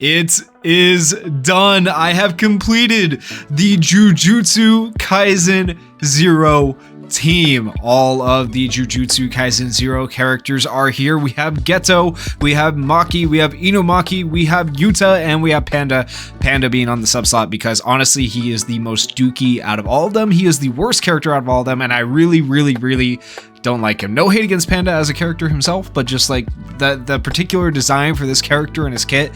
It is done. I have completed the JJK Kaisen Zero team. All of the JJK Kaisen Zero characters are here. We have Geto, we have Maki, we have Inumaki, we have Yuta, and we have Panda. Panda being on the sub slot because honestly, he is the most dookie out of all of them. He is the worst character out of all of them, and I really don't like him. No hate against Panda as a character himself, but just like the particular design for this character and his kit,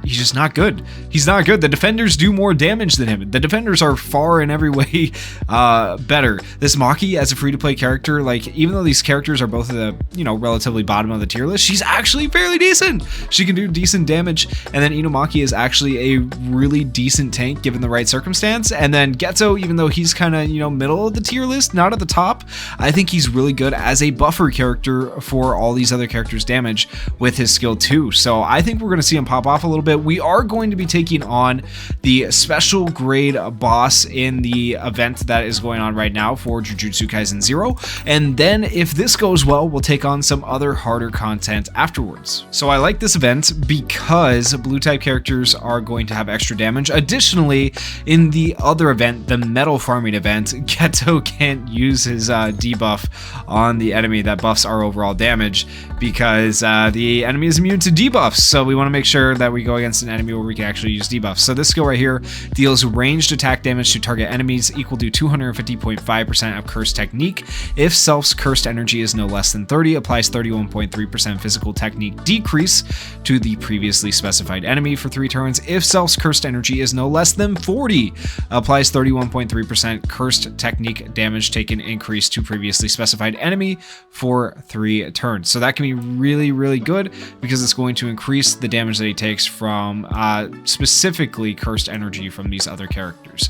he's just not good. He's not good. The defenders do more damage than him. The defenders are far in every way better. This Maki as a free-to-play character, like even though these characters are both at the relatively bottom of the tier list, she's actually fairly decent. She can do decent damage, and then Inumaki is actually a really decent tank given the right circumstance. And then Geto, even though he's kind of middle of the tier list, not at the top, I think he's really good as a buffer character for all these other characters' damage with his skill too. So I think we're going to see him pop off a little bit. We are going to be taking on the special grade boss in the event that is going on right now for JJK Kaisen Zero. And then if this goes well, we'll take on some other harder content afterwards. So I like this event because blue type characters are going to have extra damage. Additionally, in the other event, the metal farming event, Geto can't use his debuff on the enemy that buffs our overall damage because the enemy is immune to debuffs. So we want to make sure that we go against an enemy where we can actually use debuffs. So this skill right here deals ranged attack damage to target enemies equal to 250.5% of cursed technique. If self's cursed energy is no less than 30, applies 31.3% physical technique decrease to the previously specified enemy for 3 turns. If self's cursed energy is no less than 40, applies 31.3% cursed technique damage taken increase to previously specified enemy for 3 turns. So that can be really good because it's going to increase the damage that he takes from specifically cursed energy from these other characters.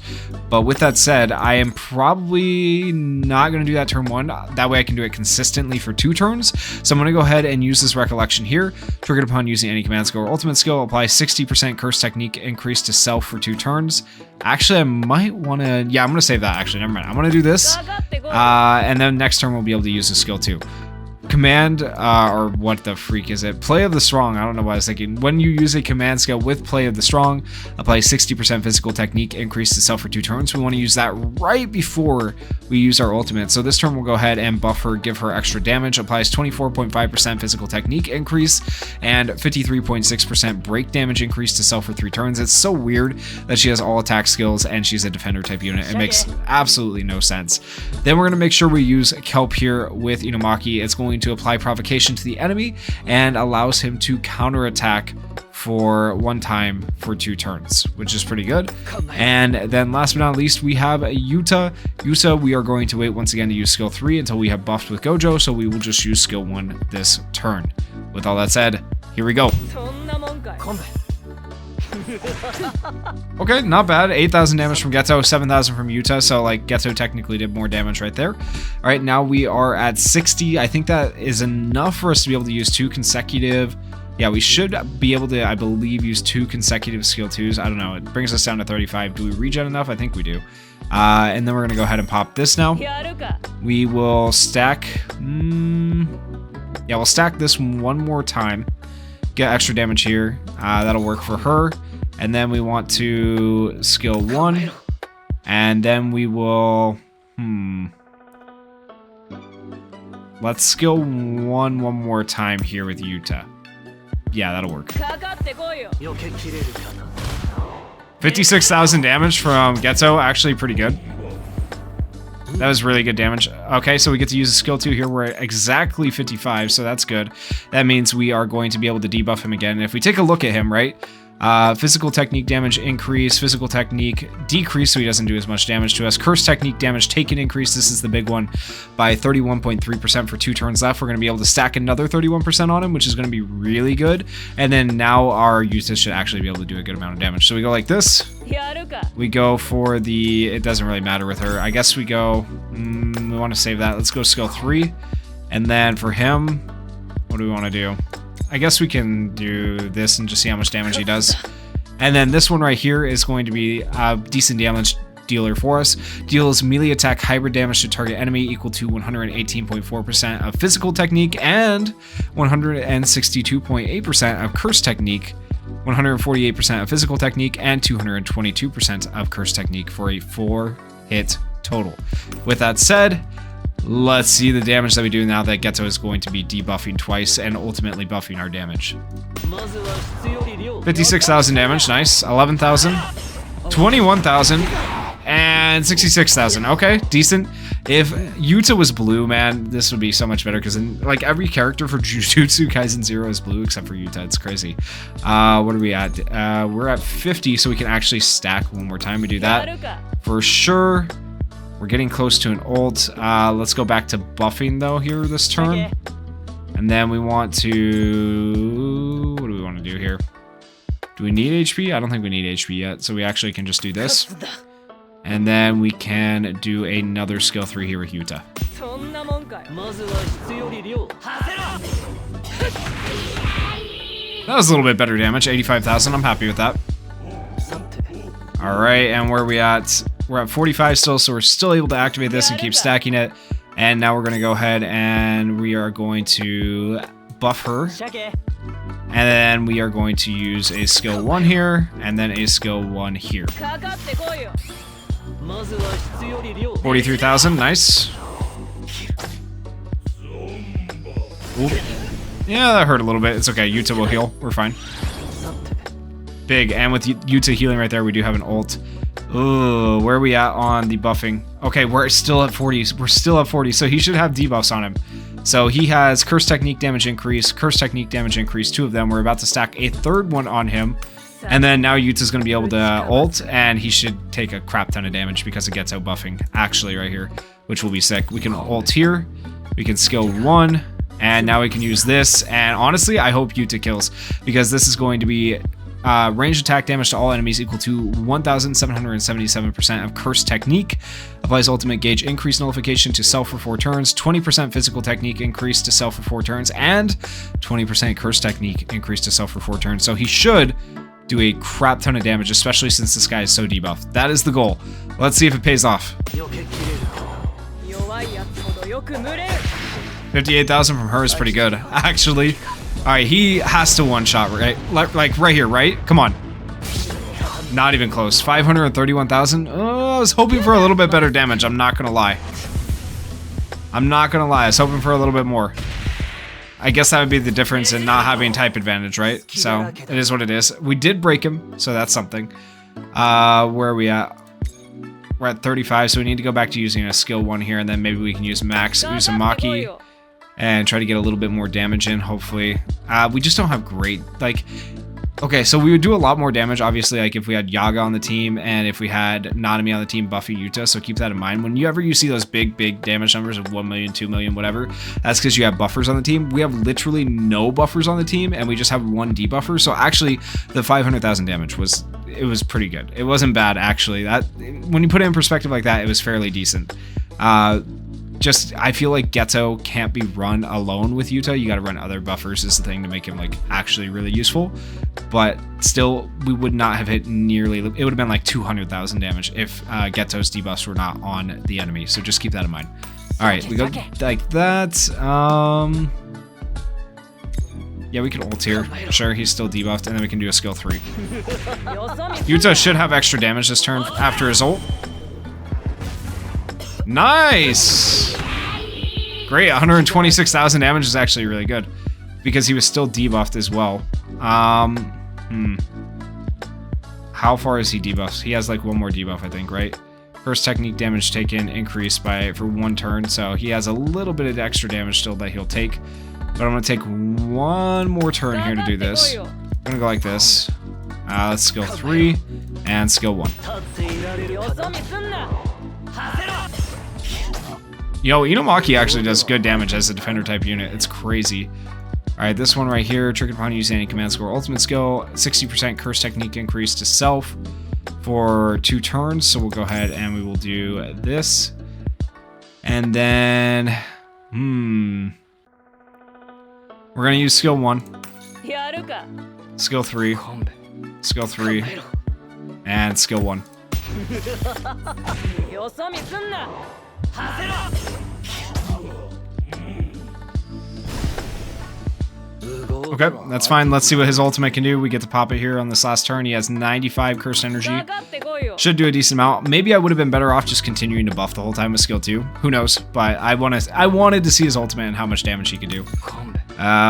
But with that said, I am probably not going to do that turn 1. That way I can do it consistently for 2 turns. So I'm going to go ahead and use this recollection here. Triggered upon using any command skill or ultimate skill, apply 60% cursed technique increase to self for 2 turns. Actually, I might want to, yeah, I'm going to save that actually. Never mind. I'm going to do this. And then next turn we'll be able to use the skill too. Command, or what the freak is it? Play of the Strong. I don't know what I was thinking. When you use a command skill with Play of the Strong, apply 60% physical technique increase to self for 2 turns. We want to use that right before we use our ultimate. So this turn we'll go ahead and buff her, give her extra damage, applies 24.5% physical technique increase and 53.6% break damage increase to self for 3 turns. It's so weird that she has all attack skills and she's a defender type unit. It makes absolutely no sense. Then we're going to make sure we use Kelp here with Inumaki. It's going to apply provocation to the enemy and allows him to counterattack for 1 time for 2 turns, which is pretty good. And then last but not least, we have Yuta. Yuta, we are going to wait once again to use skill 3 until we have buffed with Gojo, so we will just use skill 1 this turn. With all that said, here we go. Okay, not bad. 8,000 damage from Geto, 7,000 from Yuta, so like Geto technically did more damage right there. All right, now we are at 60. I think that is enough for us to be able to use 2 consecutive. Yeah, we should be able to, I believe, use 2 consecutive skill 2s. I don't know. It brings us down to 35. Do we regen enough? I think we do. And then we're going to go ahead and pop this now. We will stack. Yeah, we'll stack this 1 more time. Get extra damage here. That'll work for her. And then we want to skill 1. And then we will... Let's skill 1 more time here with Yuta. Yeah, that'll work. 56,000 damage from Geto. Actually pretty good. That was really good damage. Okay, so we get to use a skill 2 here. We're at exactly 55, so that's good. That means we are going to be able to debuff him again. And if we take a look at him, right? Physical technique damage increase, physical technique decrease, so he doesn't do as much damage to us. Curse technique damage taken increase, this is the big one, by 31.3% for 2 turns left. We're going to be able to stack another 31% on him, which is going to be really good. And then now our Yuta should actually be able to do a good amount of damage. So we go like this. We go for the, it doesn't really matter with her. I guess we go, we want to save that. Let's go skill 3. And then for him, what do we want to do? I guess we can do this and just see how much damage he does. And then this one right here is going to be a decent damage dealer for us. Deals melee attack hybrid damage to target enemy equal to 118.4% of physical technique and 162.8% of curse technique 148% of physical technique, and 222% of curse technique for a 4-hit total. With that said, let's see the damage that we do now that Geto is going to be debuffing twice and ultimately buffing our damage. 56,000 damage, nice. 11,000, 21,000, and 66,000. Okay, decent. If Yuta was blue, man, this would be so much better because like every character for Jujutsu Kaisen Zero is blue except for Yuta. It's crazy. What are we at? We're at 50, so we can actually stack one more time. We do that for sure. We're getting close to an ult. Let's go back to buffing though here this turn. And then we want to... What do we want to do here? Do we need HP? I don't think we need HP yet, so we actually can just do this. And then we can do another skill 3 here with Yuta. That was a little bit better damage, 85,000. I'm happy with that. Alright, and where are we at? We're at 45 still, so we're still able to activate this and keep stacking it. And now we're going to go ahead and we are going to buff her. And then we are going to use a skill 1 here, and then a skill 1 here. 43,000, nice. Ooh. Yeah, that hurt a little bit. It's okay, Yuta will heal. We're fine. Big, and with Yuta healing right there, we do have an ult. Ooh, where are we at on the buffing? Okay, we're still at 40. We're still at 40, so he should have debuffs on him. So he has curse technique damage increase, 2 of them. We're about to stack a 3rd one on him. And then now Yuta's going to be able to ult, and he should take a crap ton of damage because it gets out buffing, actually, right here, which will be sick. We can ult here, we can skill 1, and now we can use this. And honestly, I hope Yuta kills, because this is going to be ranged attack damage to all enemies equal to 1,777% of curse technique. Applies ultimate gauge increase nullification to self for 4 turns, 20% physical technique increase to self for 4 turns, and 20% curse technique increase to self for 4 turns. So he should do a crap ton of damage, especially since this guy is so debuffed. That is the goal. Let's see if it pays off. 58,000 from her is pretty good, actually. All right, he has to one-shot, right? Like right here, right? Come on. Not even close. 531,000. Oh, I was hoping for a little bit better damage. I'm not gonna lie. I was hoping for a little bit more. I guess that would be the difference in not having type advantage, right? So it is what it is. We did break him, so that's something. Where are we at? We're at 35, so we need to go back to using a skill 1 here, and then maybe we can use Max Uzumaki and try to get a little bit more damage in, hopefully. We just don't have great, like... Okay, so we would do a lot more damage, obviously, like if we had Yaga on the team and if we had Nanami on the team buffing Yuta, so keep that in mind. Whenever you see those big damage numbers of 1 million, 2 million, whatever, that's because you have buffers on the team. We have literally no buffers on the team, and we just have 1 debuffer, so actually, the 500,000 damage was pretty good. It wasn't bad, actually. That when you put it in perspective like that, it was fairly decent. I feel like Geto can't be run alone with Yuta. You got to run other buffers is the thing to make him like actually really useful. But still, we would not have hit nearly. It would have been like 200,000 damage if Geto's debuffs were not on the enemy. So just keep that in mind. All right, we go like that. Yeah, we can ult here. Sure, he's still debuffed, and then we can do a skill 3. Yuta should have extra damage this turn after his ult. Nice! Great, 126,000 damage is actually really good because he was still debuffed as well. How far is he debuffed? He has like 1 more debuff, I think, right? First technique damage taken increased for 1 turn, so he has a little bit of extra damage still that he'll take. But I'm gonna take 1 more turn here to do this. I'm gonna go like this. Let's skill 3 and skill 1. Yo, Inumaki actually does good damage as a defender type unit. It's crazy. Alright, this one right here, triggered upon using any command score ultimate skill, 60% curse technique increase to self for 2 turns. So we'll go ahead and we will do this. And then, we're gonna use skill 1, skill 3, skill 3, and skill 1. Okay, that's fine. Let's see what his ultimate can do. We get to pop it here on this last turn. He has 95 curse energy. Should do a decent amount. Maybe I would have been better off just continuing to buff the whole time with skill 2. Who knows? But I wanted to see his ultimate and how much damage he could do.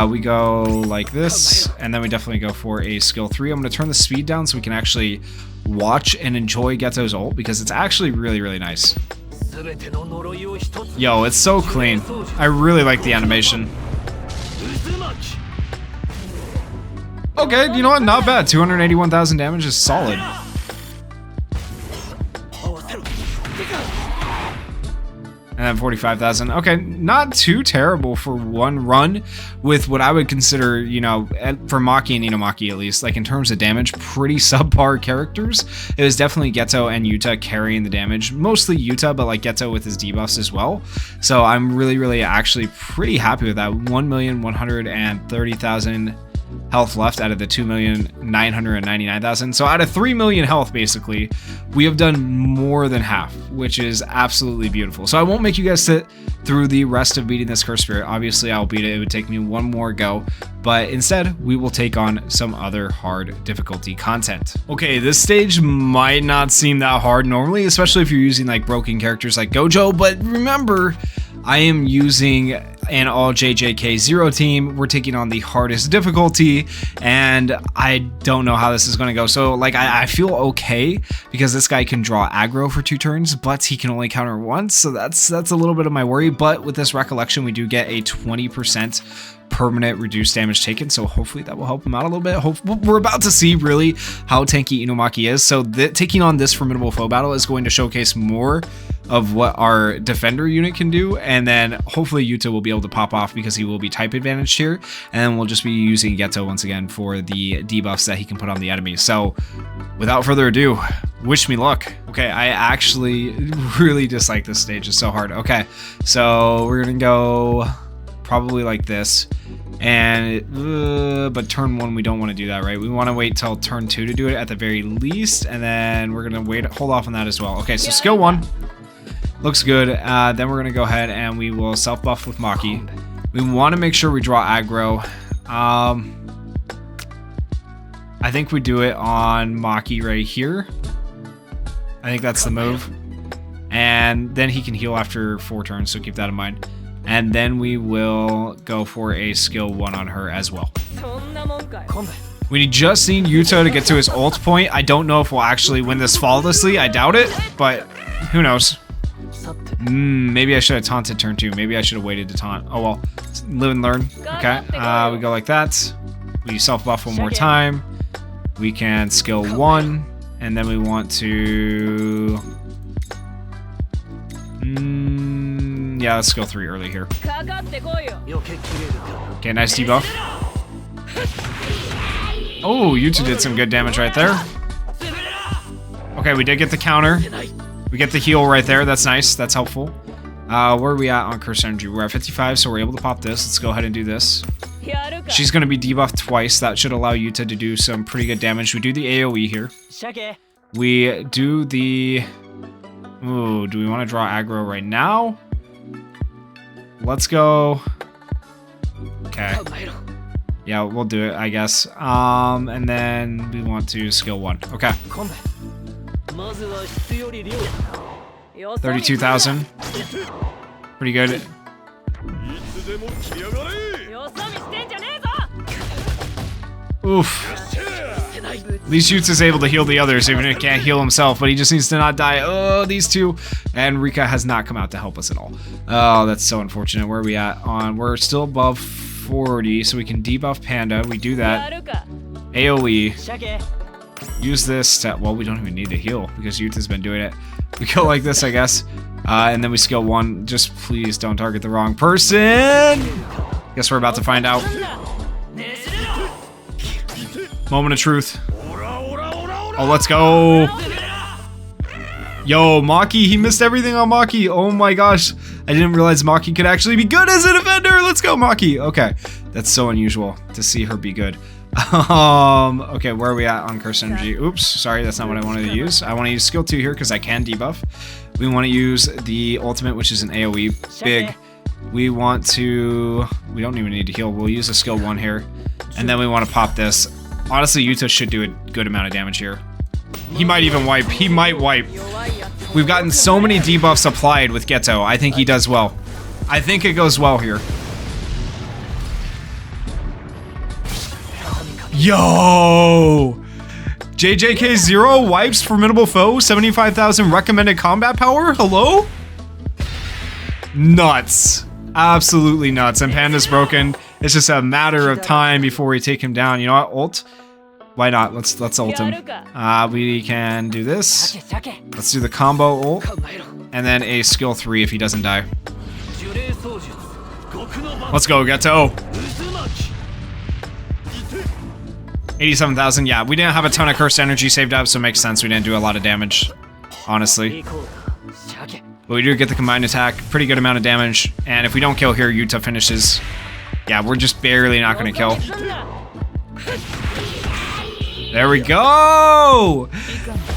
We go like this, and then we definitely go for a skill 3. I'm going to turn the speed down so we can actually watch and enjoy Geto's ult, because it's actually really, really nice. Yo, it's so clean. I really like the animation. Okay, you know what? Not bad. 281,000 damage is solid. And then 45,000. Okay, not too terrible for one run with what I would consider, you know, for Maki and Inumaki at least, like in terms of damage, pretty subpar characters. It was definitely Geto and Yuta carrying the damage. Mostly Yuta, but like Geto with his debuffs as well. So I'm really, really actually pretty happy with that. 1,130,000 health left out of the 2,999,000. So out of 3 million health, basically, we have done more than half, which is absolutely beautiful. So I won't make you guys sit through the rest of beating this Curse Spirit. Obviously, I'll beat it. It would take me one more go, but instead, we will take on some other hard difficulty content. Okay, this stage might not seem that hard normally, especially if you're using like broken characters like Gojo, but remember, I am using an all JJK Zero team. We're taking on the hardest difficulty, and I don't know how this is going to go. So like I feel okay because this guy can draw aggro for 2 turns, but he can only counter once, so that's a little bit of my worry. But with this recollection, we do get a 20% permanent reduced damage taken, so hopefully that will help him out a little bit. We're about to see really how tanky Inumaki is, so taking on this formidable foe battle is going to showcase more of what our defender unit can do, and then hopefully Yuta will be able to pop off because he will be type advantaged here, and then we'll just be using Geto once again for the debuffs that he can put on the enemy. So without further ado, wish me luck. Okay, I actually really dislike this stage. It's so hard. Okay, so we're gonna go probably like this, and but turn 1 we don't want to do that, right? We want to wait till turn 2 to do it at the very least, and then we're gonna hold off on that as well. Okay, so skill 1 looks good. Then we're gonna go ahead and we will self buff with Maki. We want to make sure we draw aggro. I think we do it on Maki right here. I think that's the move, and then he can heal after 4 turns, so keep that in mind. And then we will go for a skill 1 on her as well. We just need Yuta to get to his ult point. I don't know if we'll actually win this flawlessly. I doubt it, but who knows? Maybe I should have taunted turn 2. Maybe I should have waited to taunt. Oh well, live and learn. Okay, we go like that. We self buff one more time. We can skill 1, and then we want to... yeah, let's skill 3 early here. Okay, nice debuff. Oh, Yuta did some good damage right there. Okay, we did get the counter. We get the heal right there. That's nice. That's helpful. Where are we at on curse energy? We're at 55, so we're able to pop this. Let's go ahead and do this. She's going to be debuffed twice. That should allow Yuta to do some pretty good damage. We do the AoE here. We do the... Ooh, do we want to draw aggro right now? Let's go. Okay. Yeah, we'll do it, I guess. And then we want to skill 1. Okay. 32,000. Pretty good. Oof. At least Yuta's able to heal the others, even if he can't heal himself, but he just needs to not die. Oh, these two. And Rika has not come out to help us at all. Oh, that's so unfortunate. Where are we at? We're still above 40, so we can debuff Panda. We do that. AoE. Use this to... Well, we don't even need to heal because Yuta's been doing it. We go like this, I guess. And then we skill 1. Just please don't target the wrong person. Guess we're about to find out. Moment of truth. Oh, let's go. Yo, Maki, he missed everything on Maki. Oh my gosh. I didn't realize Maki could actually be good as a defender. Let's go, Maki. Okay, that's so unusual to see her be good. Okay, where are we at on curse energy? Oops, sorry, that's not what I wanted to use. I want to use skill 2 here because I can debuff. We want to use the ultimate, which is an AoE. Big. we want to... We don't even need to heal. We'll use a skill 1 here. And then we want to pop this. Honestly, Yuta should do a good amount of damage here. He might even wipe. He might wipe. We've gotten so many debuffs applied with Geto. I think he does well. I think it goes well here. Yo! JJK Zero wipes formidable foe, 75,000 recommended combat power? Hello? Nuts. Absolutely nuts. And Panda's broken. It's just a matter of time before we take him down. You know what? Ult? Why not? Let's ult him. We can do this. Let's do the combo ult. And then a skill 3 if he doesn't die. Let's go, Geto. 87,000. Yeah, we didn't have a ton of cursed energy saved up, so it makes sense we didn't do a lot of damage, honestly. But we do get the combined attack, pretty good amount of damage, and if we don't kill here, Yuta finishes. Yeah, we're just barely not gonna kill. There we go!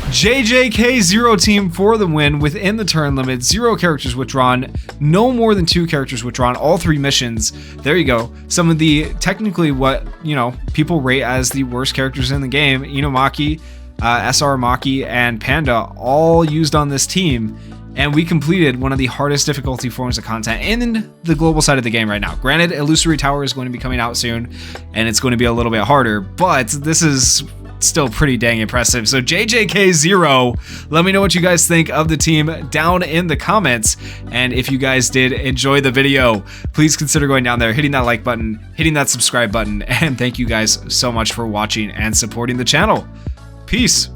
JJK Zero team for the win within the turn limit. 0 characters withdrawn, no more than 2 characters withdrawn, all 3 missions. There you go. Some of the, technically what, you know, people rate as the worst characters in the game. Inumaki, SR Maki, and Panda all used on this team. And we completed one of the hardest difficulty forms of content in the global side of the game right now. Granted, Illusory Tower is going to be coming out soon, and it's going to be a little bit harder, but this is still pretty dang impressive. So JJK Zero, let me know what you guys think of the team down in the comments. And if you guys did enjoy the video, please consider going down there, hitting that like button, hitting that subscribe button, and thank you guys so much for watching and supporting the channel. Peace.